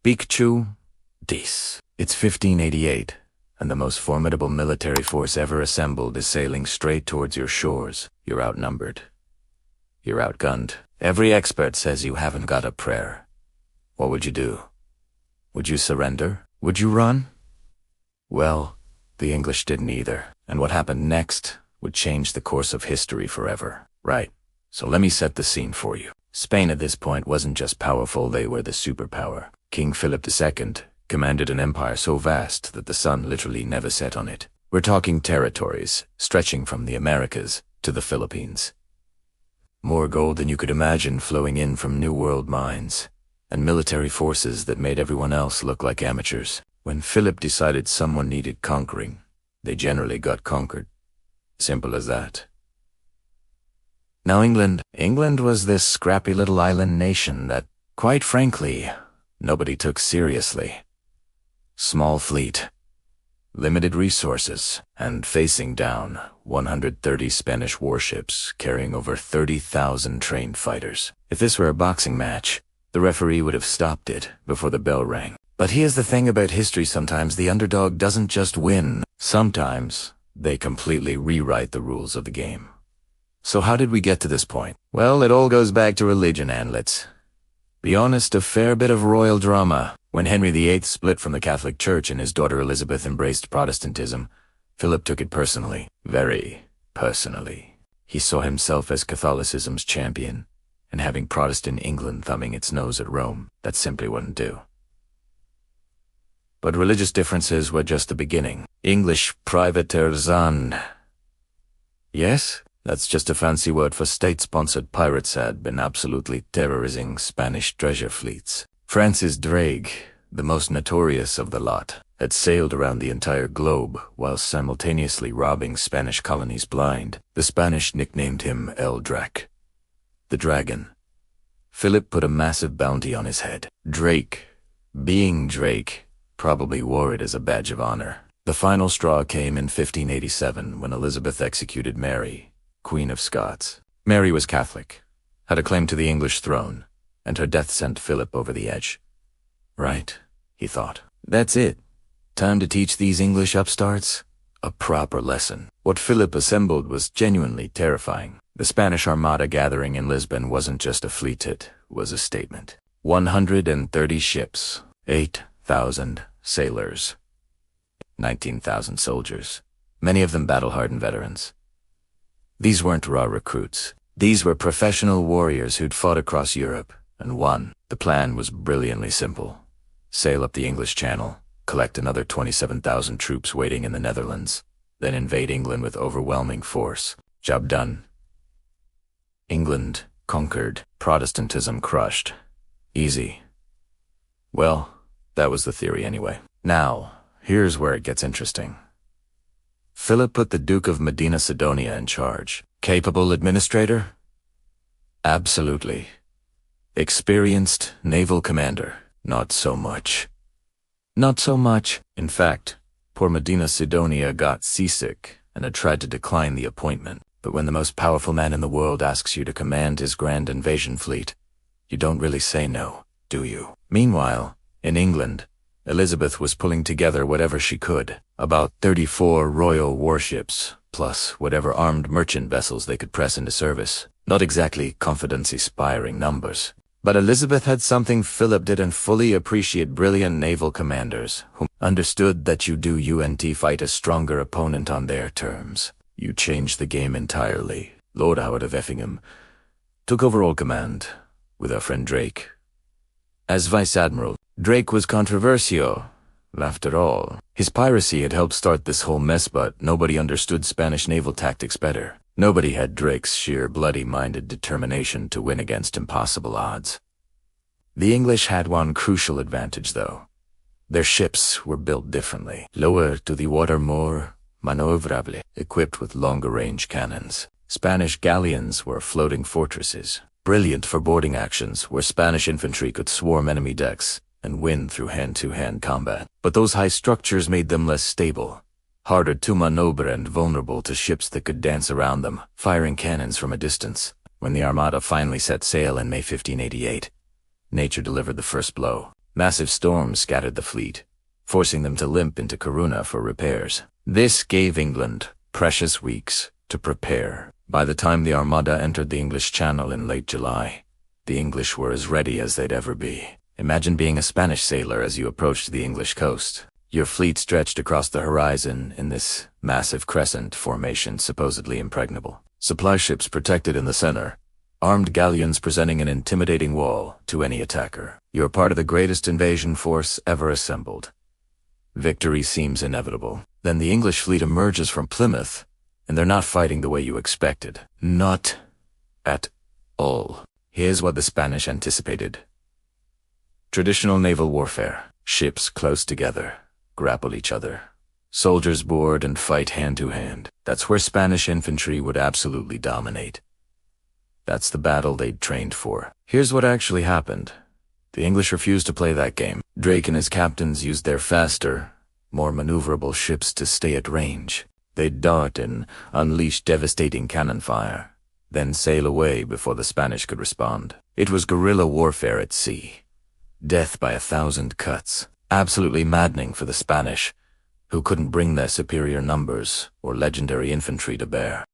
Pikachu, this. It's 1588, and the most formidable military force ever assembled is sailing straight towards your shores. You're outnumbered. You're outgunned. Every expert says you haven't got a prayer. What would you do? Would you surrender? Would you run? Well, the English didn't either, and what happened next would change the course of history forever. Right, so let me set the scene for you. Spain at this point wasn't just powerful, they were the superpower. King Philip II commanded an empire so vast that the sun literally never set on it. We're talking territories stretching from the Americas to the Philippines. More gold than you could imagine flowing in from New World mines, and military forces that made everyone else look like amateurs. When Philip decided someone needed conquering, they generally got conquered. Simple as that. Now England was this scrappy little island nation that, quite frankly, nobody took seriously. Small fleet, limited resources, and facing down 130 Spanish warships carrying over 30,000 trained fighters. If this were a boxing match, the referee would have stopped it before the bell rang. But here's the thing about history: sometimes the underdog doesn't just win. Sometimes they completely rewrite the rules of the game. So how did we get to this point? Well, it all goes back to religion, and let's be honest, a fair bit of royal drama. When Henry VIII split from the Catholic Church and his daughter Elizabeth embraced Protestantism, Philip took it personally. Very personally. He saw himself as Catholicism's champion, and having Protestant England thumbing its nose at Rome, that simply wouldn't do. But religious differences were just the beginning. English privateers on. Yes, that's just a fancy word for state-sponsored pirates had been absolutely terrorizing Spanish treasure fleets. Francis Drake, the most notorious of the lot, had sailed around the entire globe while simultaneously robbing Spanish colonies blind. The Spanish nicknamed him El Drac, the Dragon. Philip put a massive bounty on his head. Drake, being Drake, probably wore it as a badge of honor. The final straw came in 1587 when Elizabeth executed Mary, Queen of Scots. Mary was Catholic, had a claim to the English throne, and her death sent Philip over the edge. Right, he thought. That's it. Time to teach these English upstarts a proper lesson. What Philip assembled was genuinely terrifying. The Spanish Armada gathering in Lisbon wasn't just a fleet, it was a statement. 130 ships, 8,000 sailors, 19,000 soldiers, many of them battle-hardened veterans. These weren't raw recruits. These were professional warriors who'd fought across Europe and won. The plan was brilliantly simple. Sail up the English Channel, collect another 27,000 troops waiting in the Netherlands, then invade England with overwhelming force. Job done. England conquered, Protestantism crushed. Easy. Well, that was the theory anyway. Now, here's where it gets interesting. Philip put the Duke of Medina Sidonia in charge. Capable administrator? Absolutely. Experienced naval commander? Not so much. Not so much. In fact, poor Medina Sidonia got seasick and had tried to decline the appointment. But when the most powerful man in the world asks you to command his grand invasion fleet, you don't really say no, do you? Meanwhile, in England, Elizabeth was pulling together whatever she could. About 34 royal warships, plus whatever armed merchant vessels they could press into service. Not exactly confidence-inspiring numbers. But Elizabeth had something Philip didn't fully appreciate: brilliant naval commanders who understood that you do fight a stronger opponent on their terms. You changed the game entirely. Lord Howard of Effingham took over all command, with our friend Drake as Vice Admiral. Drake was controversial, after all. His piracy had helped start this whole mess, but nobody understood Spanish naval tactics better. Nobody had Drake's sheer bloody-minded determination to win against impossible odds. The English had one crucial advantage, though. Their ships were built differently. Lower to the water, more maneuverable, equipped with longer-range cannons. Spanish galleons were floating fortresses, brilliant for boarding actions where Spanish infantry could swarm enemy decks and win through hand-to-hand combat. But those high structures made them less stable, harder to maneuver, and vulnerable to ships that could dance around them, firing cannons from a distance. When the Armada finally set sail in May 1588, nature delivered the first blow. Massive storms scattered the fleet, forcing them to limp into Corunna for repairs. This gave England precious weeks to prepare. By the time the Armada entered the English Channel in late July, the English were as ready as they'd ever be. Imagine being a Spanish sailor as you approached the English coast. Your fleet stretched across the horizon in this massive crescent formation supposedly impregnable. Supply ships protected in the center, armed galleons presenting an intimidating wall to any attacker. You're part of the greatest invasion force ever assembled. Victory seems inevitable. Then the English fleet emerges from Plymouth, and they're not fighting the way you expected. Not at all. Here's what the Spanish anticipated. Traditional naval warfare. Ships close together, grapple each other. Soldiers board and fight hand to hand. That's where Spanish infantry would absolutely dominate. That's the battle they'd trained for. Here's what actually happened. The English refused to play that game. Drake and his captains used their faster, more maneuverable ships to stay at range. They'd dart and unleash devastating cannon fire, then sail away before the Spanish could respond. It was guerrilla warfare at sea. Death by 1,000 cuts. Absolutely maddening for the Spanish, who couldn't bring their superior numbers or legendary infantry to bear.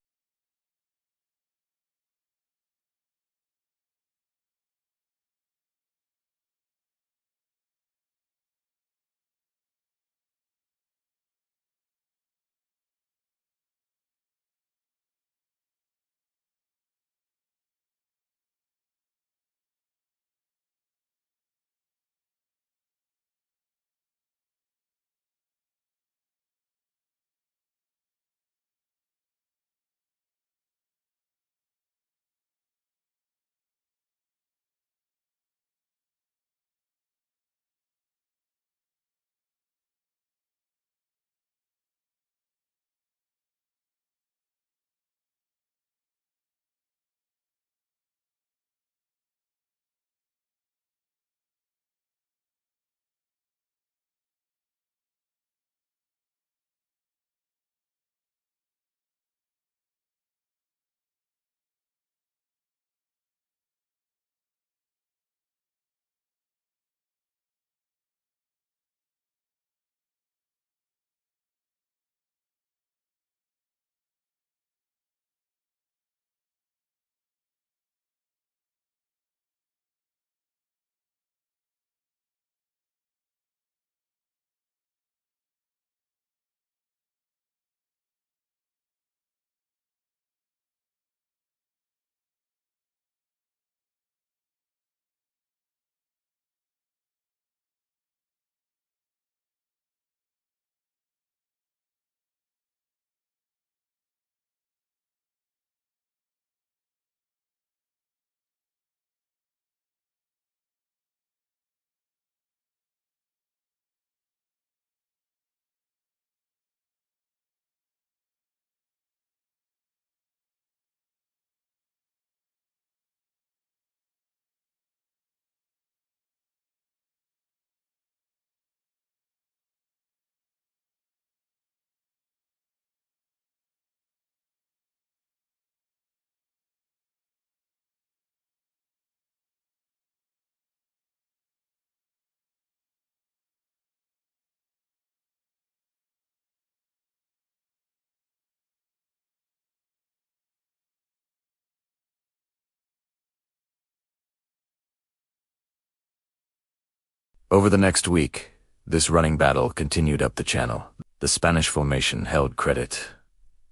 Over the next week, this running battle continued up the channel. The Spanish formation held credit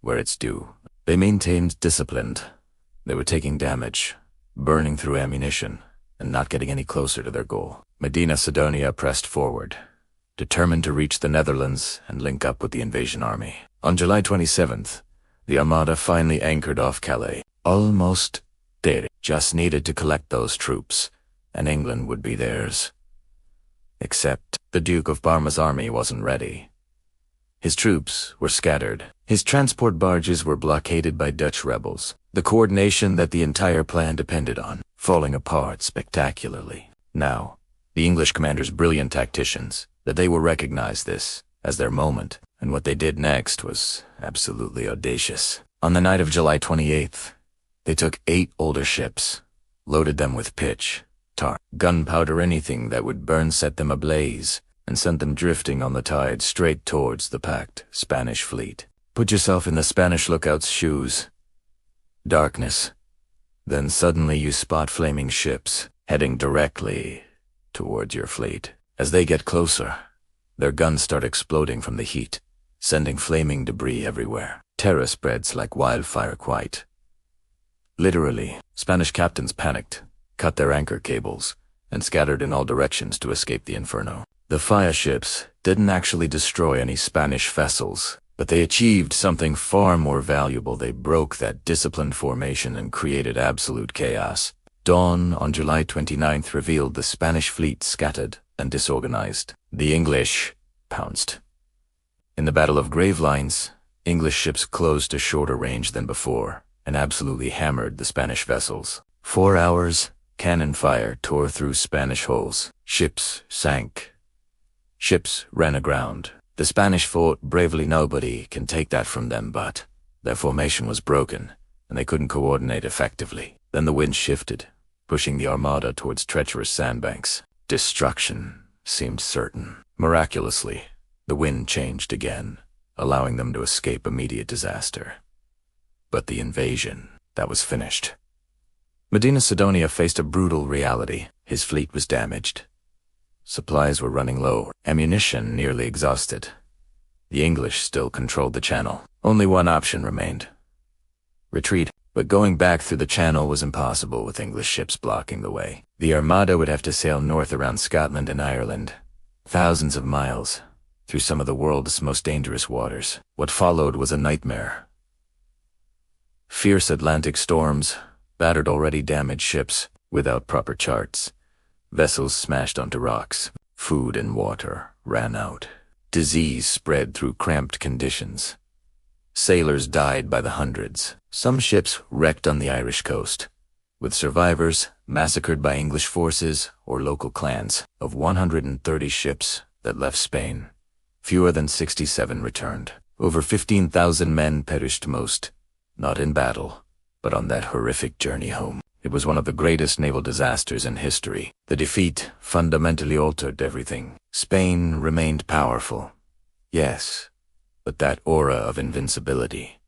where it's due. They maintained discipline. They were taking damage, burning through ammunition, and not getting any closer to their goal. Medina Sidonia pressed forward, determined to reach the Netherlands and link up with the invasion army. On July 27th, the Armada finally anchored off Calais. Almost there. Just needed to collect those troops, and England would be theirs. Except the Duke of Parma's army wasn't ready. His troops were scattered. His transport barges were blockaded by Dutch rebels. The coordination that the entire plan depended on, falling apart spectacularly. Now, the English commanders' brilliant tacticians, that they will recognize this as their moment, and what they did next was absolutely audacious. On the night of July 28th, they took 8 older ships, loaded them with pitch, tar, gunpowder, anything that would burn set them ablaze and sent them drifting on the tide straight towards the packed Spanish fleet. Put yourself in the Spanish lookout's shoes. Darkness. Then suddenly you spot flaming ships heading directly towards your fleet. As they get closer, their guns start exploding from the heat, sending flaming debris everywhere. Terror spreads like wildfire quite. Literally, Spanish captains panicked, cut their anchor cables, and scattered in all directions to escape the inferno. The fireships didn't actually destroy any Spanish vessels, but they achieved something far more valuable. They broke that disciplined formation and created absolute chaos. Dawn on July 29th revealed the Spanish fleet scattered and disorganized. The English pounced. In the Battle of Gravelines, English ships closed to shorter range than before and absolutely hammered the Spanish vessels. 4 hours, cannon fire tore through Spanish hulls. Ships sank. Ships ran aground. The Spanish fought bravely. Nobody can take that from them, but their formation was broken, and they couldn't coordinate effectively. Then the wind shifted, pushing the Armada towards treacherous sandbanks. Destruction seemed certain. Miraculously, the wind changed again, allowing them to escape immediate disaster. But the invasion, that was finished. Medina Sidonia faced a brutal reality. His fleet was damaged. Supplies were running low, ammunition nearly exhausted. The English still controlled the channel. Only one option remained: retreat. But going back through the channel was impossible with English ships blocking the way. The Armada would have to sail north around Scotland and Ireland, thousands of miles, through some of the world's most dangerous waters. What followed was a nightmare. Fierce Atlantic storms battered already damaged ships without proper charts. Vessels smashed onto rocks. Food and water ran out. Disease spread through cramped conditions. Sailors died by the hundreds. Some ships wrecked on the Irish coast, with survivors massacred by English forces or local clans. Of 130 ships that left Spain, fewer than 67 returned. Over 15,000 men perished, most not in battle, but on that horrific journey home. It was one of the greatest naval disasters in history. The defeat fundamentally altered everything. Spain remained powerful, yes, but that aura of invincibility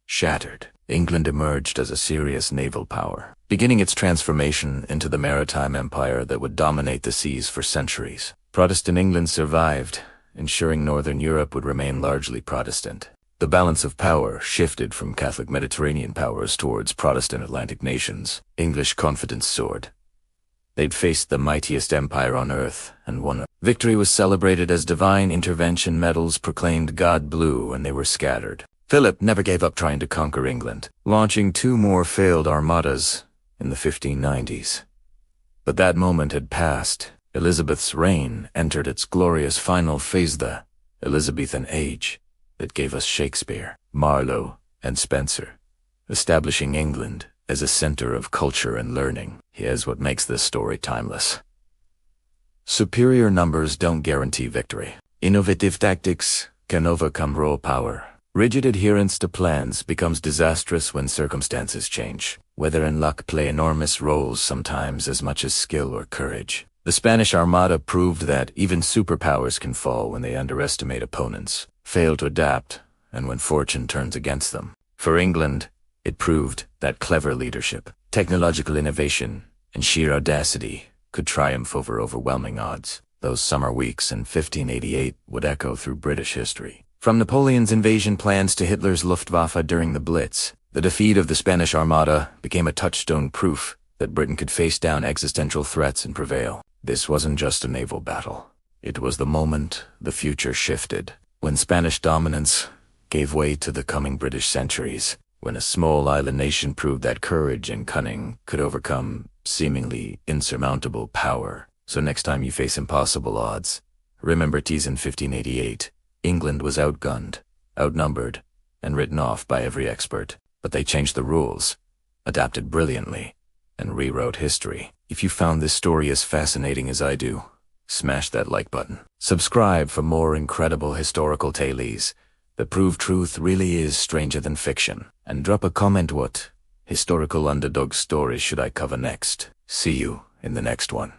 shattered. England emerged as a serious naval power, beginning its transformation into the maritime empire that would dominate the seas for centuries. Protestant England survived, ensuring Northern Europe would remain largely Protestant. The balance of power shifted from Catholic Mediterranean powers towards Protestant Atlantic nations. English confidence soared. They'd faced the mightiest empire on earth and won. Victory was celebrated as divine intervention. Medals proclaimed God blue, and they were scattered. Philip never gave up trying to conquer England, launching 2 more failed armadas in the 1590s. But that moment had passed. Elizabeth's reign entered its glorious final phase, the Elizabethan age that gave us Shakespeare, Marlowe, and Spencer, establishing England as a center of culture and learning. Here's what makes this story timeless. Superior numbers don't guarantee victory. Innovative tactics can overcome raw power. Rigid adherence to plans becomes disastrous when circumstances change. Weather and luck play enormous roles sometimes, as much as skill or courage. The Spanish Armada proved that even superpowers can fall when they underestimate opponents, fail to adapt, and when fortune turns against them. For England, it proved that clever leadership, technological innovation, and sheer audacity could triumph over overwhelming odds. Those summer weeks in 1588 would echo through British history. From Napoleon's invasion plans to Hitler's Luftwaffe during the Blitz, the defeat of the Spanish Armada became a touchstone proof that Britain could face down existential threats and prevail. This wasn't just a naval battle. It was the moment the future shifted, when Spanish dominance gave way to the coming British centuries, when a small island nation proved that courage and cunning could overcome seemingly insurmountable power. So next time you face impossible odds, remember in 1588, England was outgunned, outnumbered, and written off by every expert. But they changed the rules, adapted brilliantly, and rewrote history. If you found this story as fascinating as I do, smash that like button. Subscribe for more incredible historical tales that prove truth really is stranger than fiction. And drop a comment what historical underdog stories should I cover next. See you in the next one.